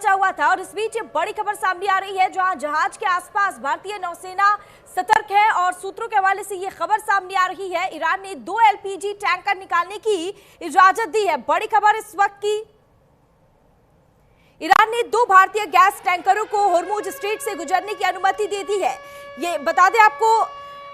मचा हुआ था। और इस बीच ये बड़ी खबर सामने आ रही है जहां जहाज के आसपास भारतीय नौसेना सतर्क है और सूत्रों के हवाले से ये खबर सामने आ रही है, ईरान ने 2 एलपीजी टैंकर निकालने की इजाजत दी है। बड़ी खबर इस वक्त की, ईरान ने 2 भारतीय गैस टैंकरों को होर्मुज स्ट्रेट से गुजरने की अनुमति दे दी है। ये बता दें आपको,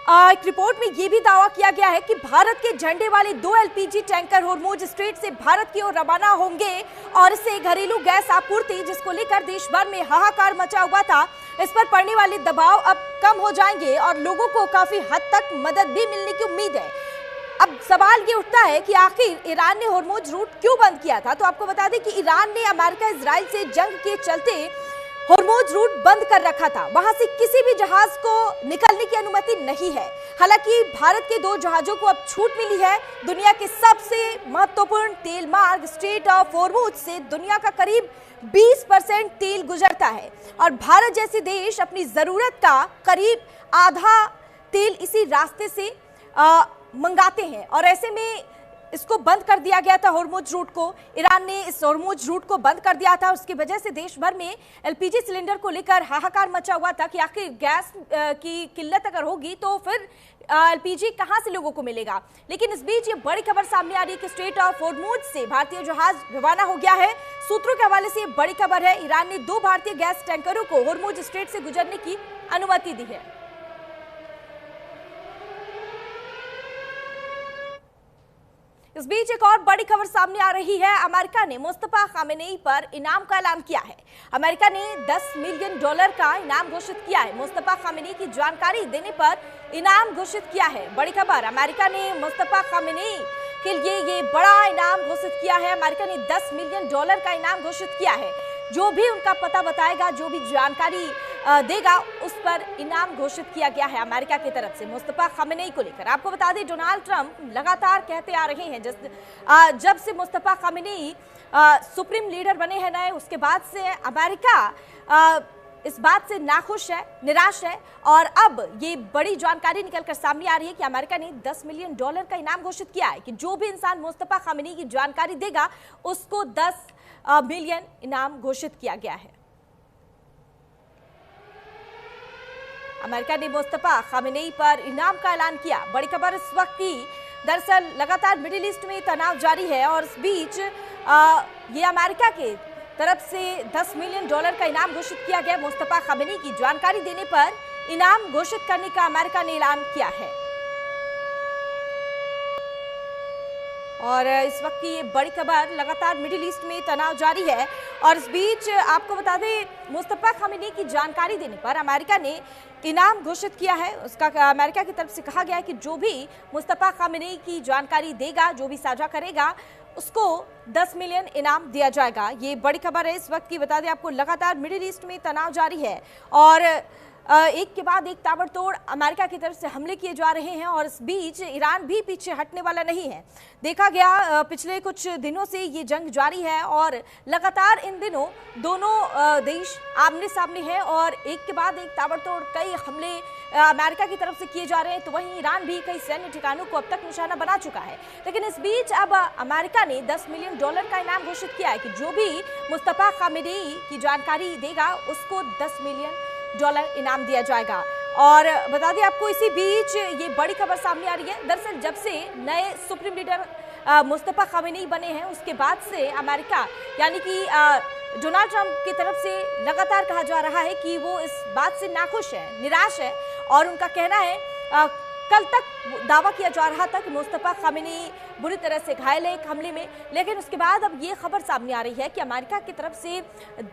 एक रिपोर्ट में यह भी दावा किया गया है कि भारत के झंडे वाले 2 एलपीजी टैंकर होर्मुज स्ट्रेट से भारत की ओर रवाना होंगे और इससे घरेलू गैस आपूर्ति, जिसको लेकर देश भर में हाहाकार मचा हुआ था, इस पर पड़ने वाले दबाव अब कम हो जाएंगे और लोगों को काफी हद तक मदद भी मिलने की उम्मीद है। अब सवाल ये उठता है कि आखिर ईरान ने होर्मुज रूट क्यों बंद किया था। तो आपको बता दें कि ईरान ने अमेरिका इजराइल से जंग के चलते होर्मुज रूट बंद कर रखा था, वहां से किसी भी जहाज को निकलने की अनुमति नहीं है। हालांकि भारत के 2 जहाजों को अब छूट मिली है। दुनिया के सबसे महत्वपूर्ण तेल मार्ग स्ट्रेट ऑफ होर्मुज से दुनिया का करीब 20% तेल गुजरता है और भारत जैसे देश अपनी जरूरत का करीब आधा तेल इसी रास्ते से मंगाते हैं और ऐसे में इसको बंद कर दिया गया था। होर्मुज रूट को ईरान ने इस होर्मुज रूट को बंद कर दिया था। उसकी वजह से देश भर में एलपीजी सिलेंडर को लेकर हाहाकार मचा हुआ था कि आखिर गैस की किल्लत अगर होगी तो फिर एलपीजी कहां से लोगों को मिलेगा। लेकिन इस बीच ये बड़ी खबर सामने आ रही है कि स्ट्रेट ऑफ होर्मुज से भारतीय जहाज रवाना हो गया है। सूत्रों के हवाले से ये बड़ी खबर है, ईरान ने 2 भारतीय गैस टैंकरों को होर्मुज स्ट्रेट से गुजरने की अनुमति दी है। इस बीच एक और बड़ी खबर सामने आ रही है, अमेरिका ने मुस्तफा खामेनेई पर इनाम का ऐलान किया है। अमेरिका ने $10 मिलियन का इनाम घोषित किया है। मुस्तफा खामेनेई की जानकारी देने पर इनाम घोषित किया है। बड़ी खबर, अमेरिका ने मुस्तफा खामेनेई के लिए ये बड़ा इनाम घोषित किया है। अमेरिका ने $10 मिलियन का इनाम घोषित किया है। जो भी उनका पता बताएगा, जो भी जानकारी देगा, उस पर इनाम घोषित किया गया है अमेरिका की तरफ से मुस्तफा खामेनेई को लेकर। आपको बता दें, डोनाल्ड ट्रंप लगातार कहते आ रहे हैं, जब से मुस्तफा खामेनेई सुप्रीम लीडर बने हैं नए, उसके बाद से अमेरिका इस बात से नाखुश है, निराश है और अब ये बड़ी जानकारी निकलकर सामने आ रही है कि अमेरिका ने $10 मिलियन का इनाम घोषित किया है कि जो भी इंसान मुस्तफा खामेनेई की जानकारी देगा उसको 10 मिलियन इनाम घोषित किया गया है। अमेरिका ने मुस्तफा खामेनेई पर इनाम का ऐलान किया। बड़ी खबर इस वक्त की, दरअसल लगातार मिडिल ईस्ट में तनाव जारी है और इस बीच ये अमेरिका के तरफ से $10 मिलियन का इनाम घोषित किया गया। मुस्तफा खामेनेई की जानकारी देने पर इनाम घोषित करने का अमेरिका ने ऐलान किया है और इस वक्त की ये बड़ी खबर, लगातार मिडिल ईस्ट में तनाव जारी है और इस बीच आपको बता दें, मुस्तफा खामेनेई की जानकारी देने पर अमेरिका ने इनाम घोषित किया है। उसका अमेरिका की तरफ से कहा गया है कि जो भी मुस्तफा खामेनेई की जानकारी देगा, जो भी साझा करेगा, उसको 10 मिलियन इनाम दिया जाएगा। ये बड़ी खबर है इस वक्त की। बता दें आपको, लगातार मिडिल ईस्ट में तनाव जारी है और एक के बाद एक ताबड़तोड़ अमेरिका की तरफ से हमले किए जा रहे हैं और इस बीच ईरान भी पीछे हटने वाला नहीं है। देखा गया पिछले कुछ दिनों से ये जंग जारी है और लगातार इन दिनों दोनों देश आमने सामने हैं और एक के बाद एक ताबड़तोड़ कई हमले अमेरिका की तरफ से किए जा रहे हैं। तो वहीं ईरान भी कई सैन्य ठिकानों को अब तक निशाना बना चुका है। लेकिन इस बीच अब अमेरिका ने $10 मिलियन का इनाम घोषित किया है कि जो भी मुस्तफा खामेनेई की जानकारी देगा उसको $10 मिलियन इनाम दिया जाएगा। और बता दें आपको, इसी बीच ये बड़ी खबर सामने आ रही है। दरअसल जब से नए सुप्रीम लीडर मुस्तफा खामेनेई बने हैं, उसके बाद से अमेरिका यानी कि डोनाल्ड ट्रंप की तरफ से लगातार कहा जा रहा है कि वो इस बात से नाखुश है, निराश है और उनका कहना है, कल तक दावा किया जा रहा था कि मुस्तफा खामेनेई बुरी तरह से घायल है एक हमले में, लेकिन उसके बाद अब ये खबर सामने आ रही है कि अमेरिका की तरफ से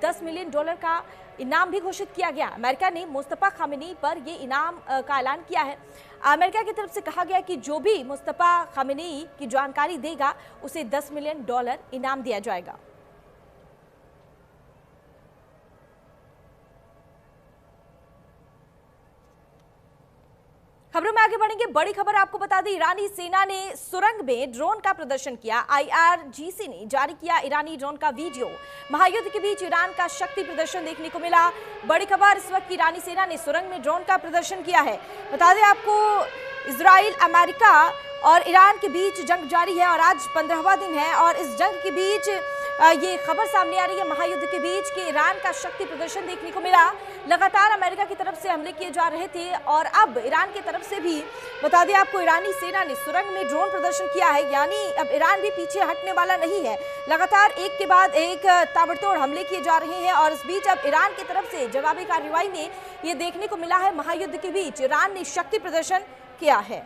$10 मिलियन का इनाम भी घोषित किया गया। अमेरिका ने मुस्तफा खामेनेई पर ये इनाम का ऐलान किया है। अमेरिका की तरफ से कहा गया कि जो भी मुस्तफा खामेनेई की जानकारी देगा उसे $10 मिलियन इनाम दिया जाएगा। खबरों में आगे बढ़ेंगे। बड़ी खबर आपको बता दें, ईरानी सेना ने सुरंग में ड्रोन का प्रदर्शन किया। IRGC ने जारी किया ईरानी ड्रोन का वीडियो। महायुद्ध के बीच ईरान का शक्ति प्रदर्शन देखने को मिला। बड़ी खबर इस वक्त ईरानी सेना ने सुरंग में ड्रोन का प्रदर्शन किया है। बता दें आपको, इजराइल, अमेरिका और ईरान के बीच जंग जारी है और आज 15वां दिन है और इस जंग के बीच ये खबर सामने आ रही है महायुद्ध के बीच कि ईरान का शक्ति प्रदर्शन देखने को मिला। लगातार अमेरिका की तरफ से हमले किए जा रहे थे और अब ईरान की तरफ से भी बता दें आपको, ईरानी सेना ने सुरंग में ड्रोन प्रदर्शन किया है। यानी अब ईरान भी पीछे हटने वाला नहीं है। लगातार एक के बाद एक ताबड़तोड़ हमले किए जा रहे हैं और इस बीच अब ईरान की तरफ से जवाबी कार्रवाई में ये देखने को मिला है महायुद्ध के बीच ईरान ने शक्ति प्रदर्शन किया है।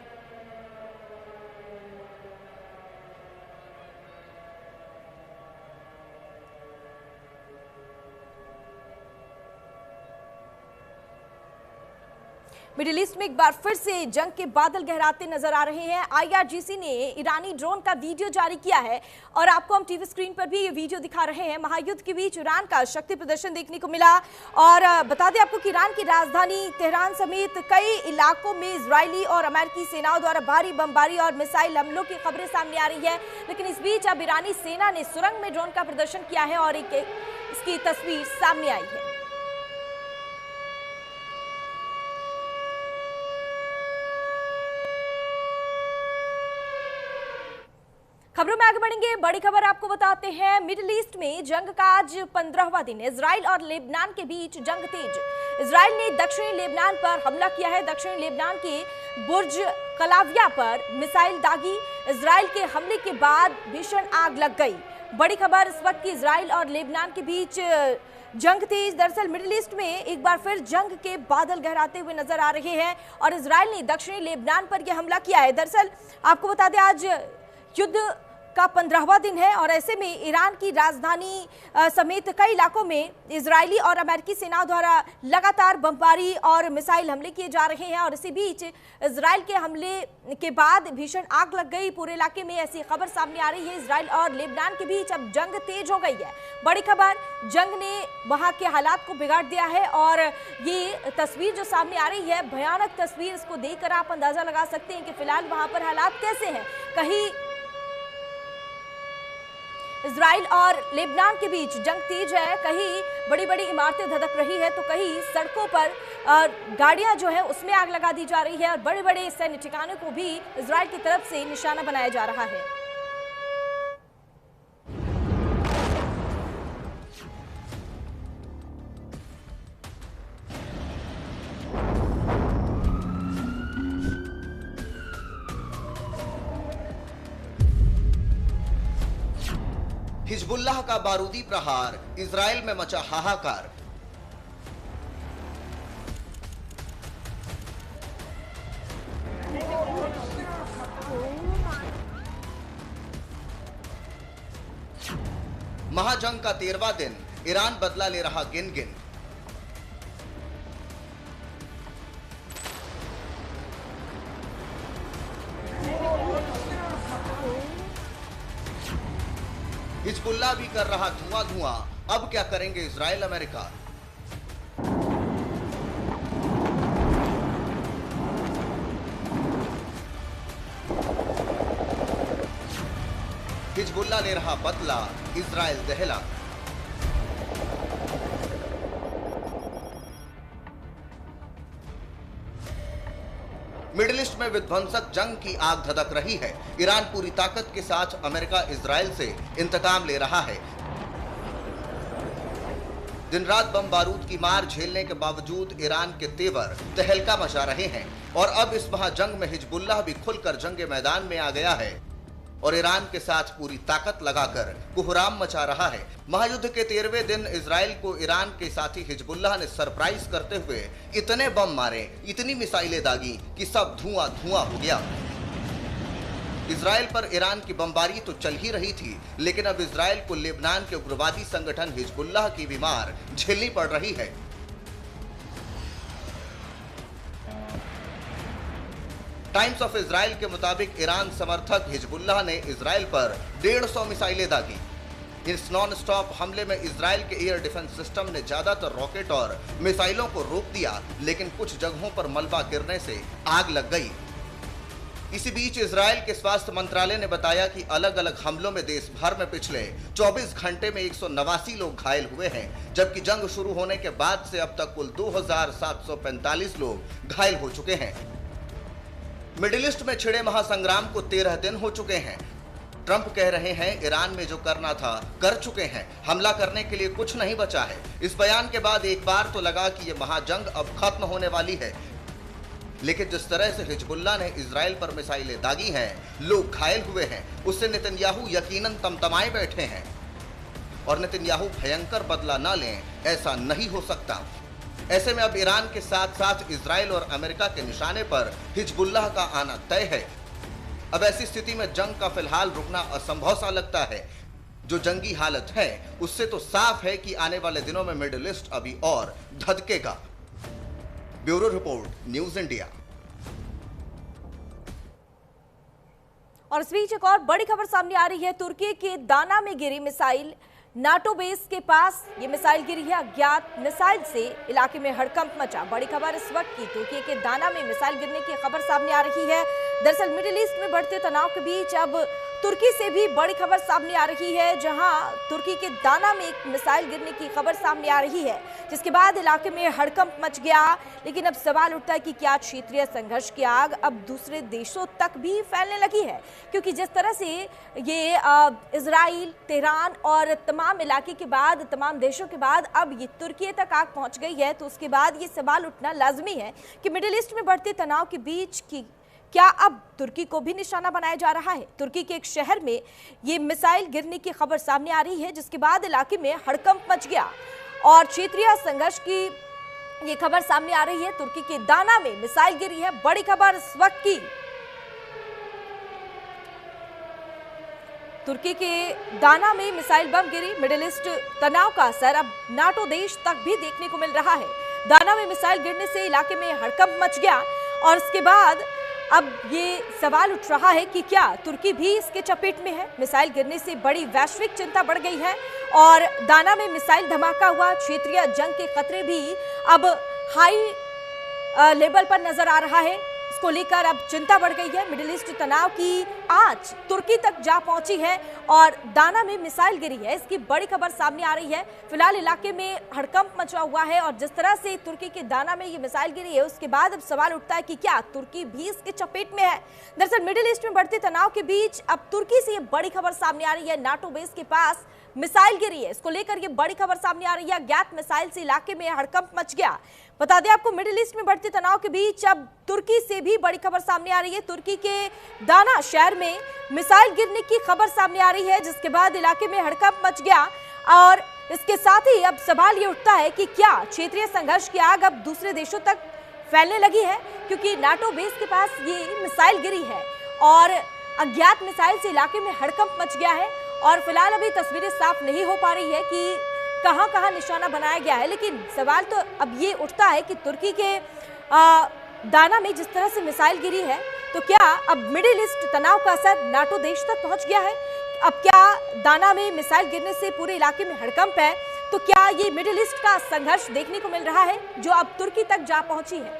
मिडिल ईस्ट में एक बार फिर से जंग के बादल गहराते नजर आ रहे हैं। आईआरजीसी ने ईरानी ड्रोन का वीडियो जारी किया है और आपको हम टीवी स्क्रीन पर भी ये वीडियो दिखा रहे हैं। महायुद्ध के बीच ईरान का शक्ति प्रदर्शन देखने को मिला और बता दें आपको कि ईरान की राजधानी तेहरान समेत कई इलाकों में इजरायली और अमेरिकी सेनाओं द्वारा भारी बमबारी और मिसाइल हमलों की खबरें सामने आ रही है। लेकिन इस बीच अब ईरानी सेना ने सुरंग में ड्रोन का प्रदर्शन किया है और इसकी तस्वीर सामने आई है। खबरों में आगे बढ़ेंगे। बड़ी खबर आपको बताते हैं, मिडिल ईस्ट में जंग का आज 15वां दिन है। इजराइल और लेबनान के बीच जंग तेज। इजराइल ने दक्षिणी लेबनान पर हमला किया है। दक्षिणी लेबनान के बुर्ज कलाविया पर मिसाइल दागी। इजराइल के हमले के बाद भीषण आग लग गई। बड़ी खबर इस वक्त की इजराइल और लेबनान के बीच जंग तेज। दरअसल मिडिल ईस्ट में एक बार फिर जंग के बादल गहराते हुए नजर आ रहे हैं और इजराइल ने दक्षिणी लेबनान पर यह हमला किया है। दरअसल आपको बता दें आज युद्ध का 15वां दिन है और ऐसे में ईरान की राजधानी समेत कई इलाकों में इजरायली और अमेरिकी सेनाओं द्वारा लगातार बमबारी और मिसाइल हमले किए जा रहे हैं और इसी बीच इजराइल के हमले के बाद भीषण आग लग गई पूरे इलाके में, ऐसी खबर सामने आ रही है। इजराइल और लेबनान के बीच अब जंग तेज हो गई है। बड़ी खबर, जंग ने वहां के हालात को बिगाड़ दिया है और ये तस्वीर जो सामने आ रही है, भयानक तस्वीर, इसको देखकर आप अंदाजा लगा सकते हैं कि फिलहाल वहां पर हालात कैसे हैं। कहीं इजराइल और लेबनान के बीच जंग तेज है, कहीं बड़ी बड़ी इमारतें धधक रही है तो कहीं सड़कों पर गाड़ियां जो है उसमें आग लगा दी जा रही है और बड़े बड़े सैन्य ठिकानों को भी इजराइल की तरफ से निशाना बनाया जा रहा है। हिजबुल्लाह का बारूदी प्रहार, इजराइल में मचा हाहाकार। महाजंग का 13वां दिन, ईरान बदला ले रहा गिन गिन। हिजबुल्लाह भी कर रहा धुआं धुआं। अब क्या करेंगे इजराइल अमेरिका? हिजबुल्लाह ले रहा बदला, इजराइल दहला। मिडिल ईस्ट में विध्वंसक जंग की आग धधक रही है। ईरान पूरी ताकत के साथ अमेरिका इजराइल से इंतकाम ले रहा है। दिन रात बम बारूद की मार झेलने के बावजूद ईरान के तेवर तहलका मचा रहे हैं और अब इस महाजंग में हिजबुल्लाह भी खुलकर जंग मैदान में आ गया है और ईरान के साथ पूरी ताकत लगाकर कोहराम मचा रहा है। महायुद्ध के 13वें दिन इजराइल को ईरान के साथी हिजबुल्लाह ने सरप्राइज करते हुए इतने बम मारे, इतनी मिसाइलें दागी कि सब धुआं धुआं हो गया। इजराइल पर ईरान की बमबारी तो चल ही रही थी, लेकिन अब इजराइल को लेबनान के उग्रवादी संगठन हिजबुल्लाह की भी मार झेलनी पड़ रही है। टाइम्स ऑफ इजराइल के मुताबिक ईरान समर्थक हिजबुल्लाह ने इजराइल पर 150 मिसाइलें दागी। इस नॉन स्टॉप हमले में इजराइल के एयर डिफेंस सिस्टम ने ज्यादातर रॉकेट और मिसाइलों को रोक दिया, लेकिन कुछ जगहों पर मलबा गिरने से आग लग गई। इसी बीच इजराइल के स्वास्थ्य मंत्रालय ने बताया कि अलग अलग हमलों में देश भर में पिछले 24 घंटे में 189 लोग घायल हुए हैं, जबकि जंग शुरू होने के बाद से अब तक कुल 2745 लोग घायल हो चुके हैं। मिडिल ईस्ट में छिड़े महासंग्राम को 13 दिन हो चुके हैं। ट्रंप कह रहे हैं ईरान में जो करना था कर चुके हैं, हमला करने के लिए कुछ नहीं बचा है। इस बयान के बाद एक बार तो लगा कि यह महाजंग अब खत्म होने वाली है, लेकिन जिस तरह से हिजबुल्लाह ने इजराइल पर मिसाइलें दागी हैं, लोग घायल हुए हैं, उससे नेतन्याहू यकीनन तमतमाए बैठे हैं। और नेतन्याहू भयंकर बदला न लें, ऐसा नहीं हो सकता। ऐसे में अब ईरान के साथ साथ इजराइल और अमेरिका के निशाने पर हिजबुल्लाह का आना तय है। अब ऐसी स्थिति में जंग का फिलहाल रुकना असंभव सा लगता है। जो जंगी हालत है उससे तो साफ है कि आने वाले दिनों में मिडिल ईस्ट अभी और धधकेगा। Bureau report, News India. और इस बीच एक और बड़ी खबर सामने आ रही है। तुर्की के दाना में गिरी मिसाइल, नाटो बेस के पास ये मिसाइल गिरी है। अज्ञात मिसाइल से इलाके में हड़कंप मचा। बड़ी खबर इस वक्त की तुर्की के दाना में मिसाइल गिरने की खबर सामने आ रही है। दरअसल मिडिल ईस्ट में बढ़ते तनाव के बीच अब तुर्की से भी बड़ी खबर सामने आ रही है, जहां तुर्की के दाना में एक मिसाइल गिरने की खबर सामने आ रही है, जिसके बाद इलाके में हड़कंप मच गया। लेकिन अब सवाल उठता है कि क्या क्षेत्रीय संघर्ष की आग अब दूसरे देशों तक भी फैलने लगी है? क्योंकि जिस तरह से ये इजराइल, तेहरान और तमाम इलाके के बाद, तमाम देशों के बाद अब ये तुर्की तक आग पहुंच गई है, तो उसके बाद ये सवाल उठना लाजमी है कि मिडिल ईस्ट में बढ़ते तनाव के बीच की क्या अब तुर्की को भी निशाना बनाया जा रहा है? तुर्की के एक शहर में ये मिसाइल गिरने की खबर सामने आ रही है, जिसके बाद इलाके में हड़कंप मच गया और क्षेत्रीय संघर्ष की ये खबर सामने आ रही है। तुर्की के दाना में मिसाइल गिरी है। बड़ी खबर इस वक्त की, तुर्की के दाना में मिसाइल बम गिरी। मिडिल ईस्ट तनाव का असर अब नाटो देश तक भी देखने को मिल रहा है। दाना में मिसाइल गिरने से इलाके में हड़कंप मच गया और इसके बाद अब ये सवाल उठ रहा है कि क्या तुर्की भी इसके चपेट में है? मिसाइल गिरने से बड़ी वैश्विक चिंता बढ़ गई है और दाना में मिसाइल धमाका हुआ। क्षेत्रीय जंग के खतरे भी अब हाई लेवल पर नजर आ रहा है। इसको लेकर अब चिंता बढ़ गई है। मिडिल ईस्ट तनाव की आंच तुर्की तक जा पहुंची है और दाना में मिसाइल गिरी है, इसकी बड़ी खबर सामने आ रही है। फिलहाल इलाके में हड़कंप मचा हुआ है और जिस तरह से तुर्की के दाना में ये मिसाइल गिरी है, उसके बाद अब सवाल उठता है कि क्या तुर्की भी इसके चपेट में है? दरअसल मिडिल ईस्ट में बढ़ते तनाव के बीच अब तुर्की से ये बड़ी खबर सामने आ रही है। नाटो बेस के पास मिसाइल गिरी है, इसको लेकर ये बड़ी खबर सामने आ रही है। अज्ञात मिसाइल से इलाके में हड़कंप मच गया। बता दें आपको, मिडिल ईस्ट में बढ़ते तनाव के बीच अब तुर्की से भी बड़ी खबर सामने आ रही है। तुर्की के दाना शहर में मिसाइल गिरने की खबर सामने आ रही है, जिसके बाद इलाके में हड़कंप मच गया और इसके साथ ही अब सवाल ये उठता है कि क्या क्षेत्रीय संघर्ष की आग अब दूसरे देशों तक फैलने लगी है? क्योंकि नाटो बेस के पास ये मिसाइल गिरी है और अज्ञात मिसाइल से इलाके में हड़कंप मच गया है और फिलहाल अभी तस्वीरें साफ नहीं हो पा रही है कि कहां-कहां निशाना बनाया गया है। लेकिन सवाल तो अब ये उठता है कि तुर्की के दाना में जिस तरह से मिसाइल गिरी है, तो क्या अब मिडिल ईस्ट तनाव का असर नाटो देश तक पहुंच गया है? अब क्या दाना में मिसाइल गिरने से पूरे इलाके में हड़कंप है, तो क्या ये मिडिल ईस्ट का संघर्ष देखने को मिल रहा है जो अब तुर्की तक जा पहुंची है?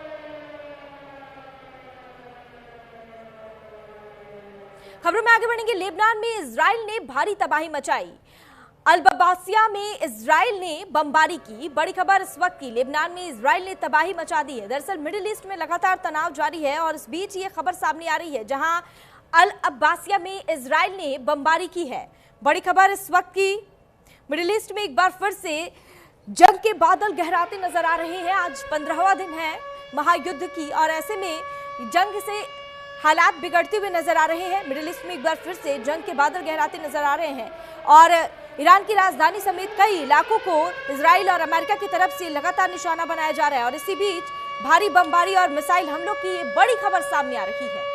खबरों में आगे बढ़ेंगे। लेबनान में इजराइल ने भारी तबाही मचाई। अल-बबासिया में इजराइल ने बमबारी की। बड़ी खबर इस वक्त की, लेबनान में इजराइल ने तबाही मचा दी है। दरअसल मिडिल ईस्ट में लगातार तनाव जारी है और इस बीच ये खबर सामने आ रही है, जहां अल-अब्बासिया में इजराइल ने बमबारी की है। बड़ी खबर इस वक्त की, मिडिल ईस्ट में एक बार फिर से जंग के बादल गहराते नजर आ रहे हैं। आज 15वां दिन है महायुद्ध की और ऐसे में जंग से हालात बिगड़ते हुए नजर आ रहे हैं। मिडिल ईस्ट में एक बार फिर से जंग के बादल गहराते नजर आ रहे हैं और ईरान की राजधानी समेत कई इलाकों को इजराइल और अमेरिका की तरफ से लगातार निशाना बनाया जा रहा है और इसी बीच भारी बमबारी और मिसाइल हमलों की ये बड़ी खबर सामने आ रही है।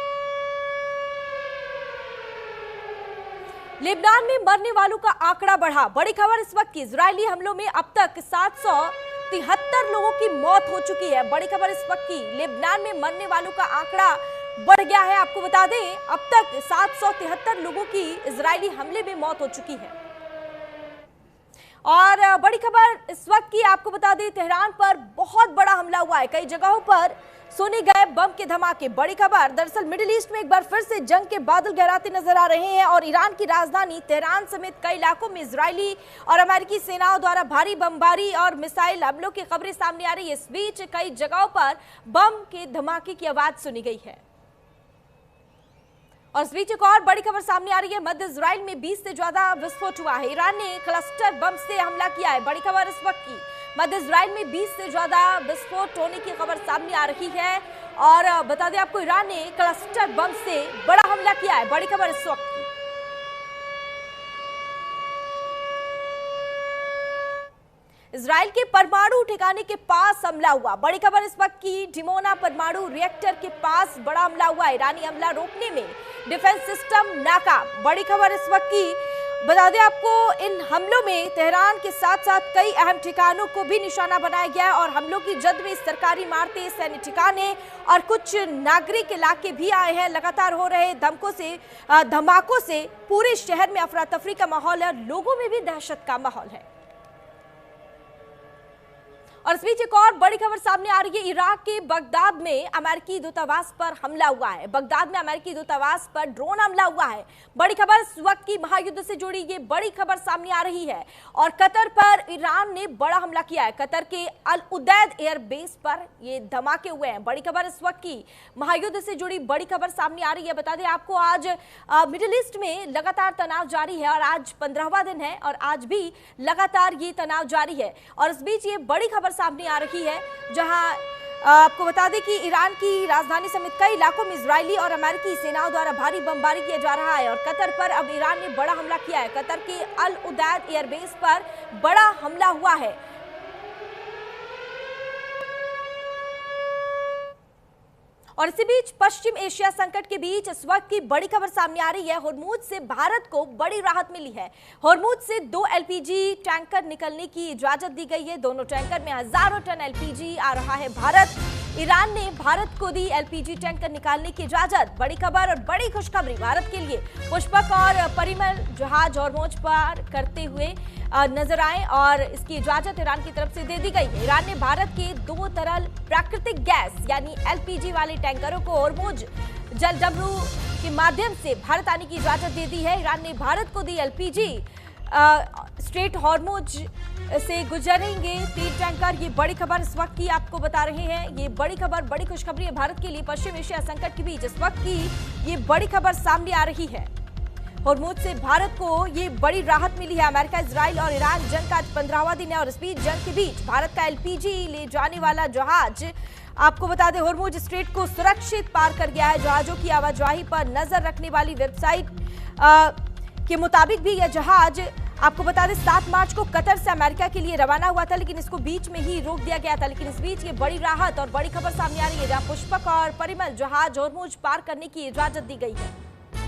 लेबनान में मरने वालों का आंकड़ा बढ़ा। बड़ी खबर इस वक्त की, इजरायली हमलों में अब तक 773 लोगों की मौत हो चुकी है। बड़ी खबर इस वक्त की, लेबनान में मरने वालों का आंकड़ा बढ़ गया है। आपको बता दें, अब तक 773 लोगों की इजरायली हमले में मौत हो चुकी है। और बड़ी खबर इस वक्त की, आपको बता दें, तेहरान पर बहुत बड़ा हमला हुआ है। कई जगहों पर सुने गए बम के धमाके। बड़ी खबर, दरअसल मिडिल ईस्ट में एक बार फिर से जंग के बादल गहराते नजर आ रहे हैं और ईरान की राजधानी तेहरान समेत कई इलाकों में इजरायली और अमेरिकी सेनाओं द्वारा भारी बमबारी और मिसाइल हमलों की खबरें सामने आ रही है। इस बीच कई जगहों पर बम के धमाके की आवाज सुनी गई है। और इस बीच एक और बड़ी खबर सामने आ रही है। मध्य इजराइल में 20 से ज्यादा विस्फोट हुआ है। ईरान ने क्लस्टर बम से हमला किया है। बड़ी खबर इस वक्त की, मध्य इजराइल में 20 से ज्यादा विस्फोट होने की खबर सामने आ रही है। और बता दें आपको, ईरान ने क्लस्टर बम से बड़ा हमला किया है। बड़ी खबर इस वक्त की। इजराइल के परमाणु ठिकाने के पास हमला हुआ। बड़ी खबर इस वक्त की, डिमोना परमाणु रिएक्टर के पास बड़ा हमला हुआ। ईरानी हमला रोकने में डिफेंस सिस्टम नाकाम। बड़ी खबर इस वक्त की, बता दें आपको, इन हमलों में तेहरान के साथ साथ कई अहम ठिकानों को भी निशाना बनाया गया और हमलों की जद में सरकारी इमारतें, सैन्य ठिकाने और कुछ नागरिक इलाके भी आए हैं। लगातार हो रहे धमाकों से पूरे शहर में अफरा तफरी का माहौल है, लोगों में भी दहशत का माहौल है। और इस बीच एक और बड़ी खबर सामने आ रही है। इराक के बगदाद में अमेरिकी दूतावास पर हमला हुआ है। बगदाद में अमेरिकी दूतावास पर ड्रोन हमला हुआ है। बड़ी खबर इस वक्त की, महायुद्ध से जुड़ी ये बड़ी खबर सामने आ रही है। और कतर पर ईरान ने बड़ा हमला किया है। कतर के अल उदैद एयरबेस पर ये धमाके हुए हैं। बड़ी खबर इस वक्त की, महायुद्ध से जुड़ी बड़ी खबर सामने आ रही है। बता दें आपको, आज मिडिल ईस्ट में लगातार तनाव जारी है और आज 15वां दिन है और आज भी लगातार ये तनाव जारी है। और इस बीच ये बड़ी खबर सामने आ रही है, जहां आपको बता दें कि ईरान की राजधानी समेत कई इलाकों में इजरायली और अमेरिकी सेनाओं द्वारा भारी बमबारी किया जा रहा है। और कतर पर अब ईरान ने बड़ा हमला किया है। कतर के अल उदैद एयरबेस पर बड़ा हमला हुआ है। और इसी बीच पश्चिम एशिया संकट के बीच इस वक्त की बड़ी खबर सामने आ रही है। होर्मुज से भारत को बड़ी राहत मिली है। होर्मुज से 2 एलपीजी टैंकर निकलने की इजाजत दी गई है। दोनों टैंकर में हजारों टन एलपीजी आ रहा है। ईरान ने भारत को दी एलपीजी टैंकर निकालने की इजाजत। बड़ी खबर और बड़ी खुशखबरी भारत के लिए, पुष्पक और परिमल जहाज होर्मुज पार करते हुए नजर आए और इसकी इजाजत ईरान की तरफ से दे दी गई है। ईरान ने भारत के 2 तरल प्राकृतिक गैस यानी एलपीजी वाले टैंकरों को होर्मुज जलडमरू के माध्यम से भारत आने की इजाजत दे दी है। ईरान ने भारत को दी एलपीजी स्ट्रेट होर्मुज से गुजरेंगे 3 टैंकर। ये बड़ी खबर इस वक्त की आपको बता रहे हैं। ये बड़ी खबर, बड़ी खुशखबरी है भारत के लिए। पश्चिम एशिया संकट के बीच इस वक्त की ये बड़ी खबर सामने आ रही है। होर्मुज से भारत को ये बड़ी राहत मिली है। अमेरिका, इजराइल और ईरान जंग का आज 15वां दिन है और इस बीच जंग के बीच भारत का एलपीजी ले जाने वाला जहाज, आपको बता दें, होर्मुज स्ट्रेट को सुरक्षित पार कर गया है। जहाजों की आवाजाही पर नजर रखने वाली वेबसाइट के मुताबिक भी यह जहाज, आपको बता दें, 7 मार्च को कतर से अमेरिका के लिए रवाना हुआ था, लेकिन इसको बीच में ही रोक दिया गया था। लेकिन इस बीच ये बड़ी राहत और बड़ी खबर सामने आ रही है, जहां पुष्पक और परिमल जहाज होर्मुज पार करने की इजाजत दी गई है।